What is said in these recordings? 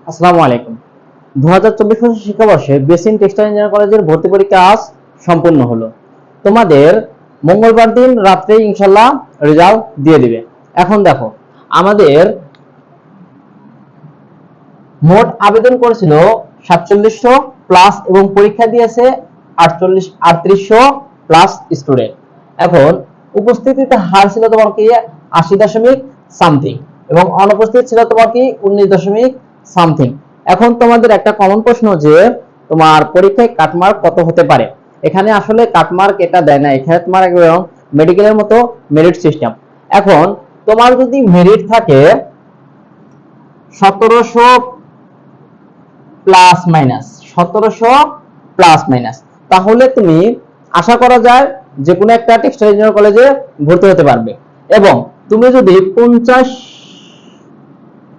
আসসালামু আলাইকুম। 2024 শিক্ষাবর্ষে বেসিন টেক্সটাইল ইঞ্জিনিয়ারিং কলেজের ভর্তি পরীক্ষা আজ সম্পূর্ণ হলো। তোমাদের মঙ্গলবার দিন রাত্রে ইনশাল্লাহ রেজাল্ট দিয়ে দিবে। এখন দেখো, আমাদের মোট আবেদন করেছিল 4700 প্লাস এবং পরীক্ষা দিয়েছে 3800 প্লাস স্টুডেন্ট। এখন উপস্থিতিতে হার ছিল তোমার কি 80.সামথিং এবং অনুপস্থিত ছিল তোমার কি 19.সামথিং। এখন তোমাদের একটা কমন প্রশ্ন যে তোমার পরীক্ষায় কাটমার্ক কত হতে পারে। এখানে আসলে কাটমার্ক এটা দেয় না, এখানে তোমার একদম মেডিকেলের মতো মেরিট সিস্টেম। এখন তোমার যদি মেরিট থাকে 1700 প্লাস মাইনাস 1700 প্লাস মাইনাস, তাহলে তুমি আশা করা যায় যে কোনো একটা টেক্সটাইল ইঞ্জিনিয়ারিং কলেজে ভর্তি হতে পারবে। এবং তুমি যদি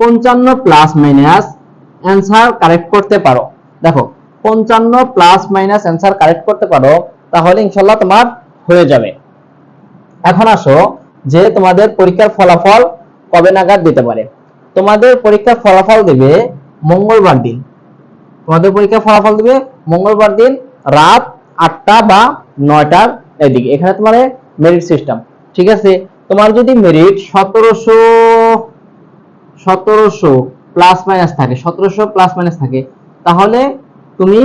55 প্লাস মাইনাস অ্যান্সার কারেক্ট করতে পারো, দেখো 55 প্লাস মাইনাস অ্যান্সার কারেক্ট করতে পারো, তাহলে ইনশাল্লাহ তোমার হয়ে যাবে। এখন আসো যে তোমাদের পরীক্ষার ফলাফল কবে নাগাদ দিতে পারে। তোমাদের পরীক্ষার ফলাফল দেবে মঙ্গলবার দিন। তোমাদের পরীক্ষার ফলাফল দিবে মঙ্গলবার দিন রাত 8টা বা 9টার এদিকে। এখানে তোমার মেরিট সিস্টেম, ঠিক আছে। তোমার যদি মেরিট 1700 প্লাস মাইনাস থাকে, 1700 প্লাস মাইনাস থাকে, তাহলে তুমি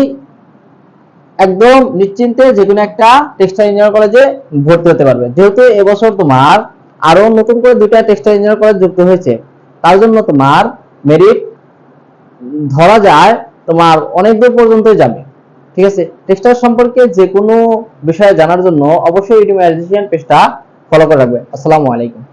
একদম নিশ্চিন্তে যে কোনো একটা টেক্সটাইল ইঞ্জিনিয়ারিং কলেজে ভর্তি হতে পারবে। যেহেতু এবছর তোমার আরো নতুন করে দুটো টেক্সটাইল ইঞ্জিনিয়ারিং কলেজ যুক্ত হয়েছে, তার জন্য তোমার মেরিট ধরা যায় তোমার অনেক দূর পর্যন্ত যাবে, ঠিক আছে। টেক্সটাইল সম্পর্কে যে কোনো বিষয়ে জানার জন্য অবশ্যই ইউটিউব পেজটা ফলো করে রাখবে। আসসালামু আলাইকুম।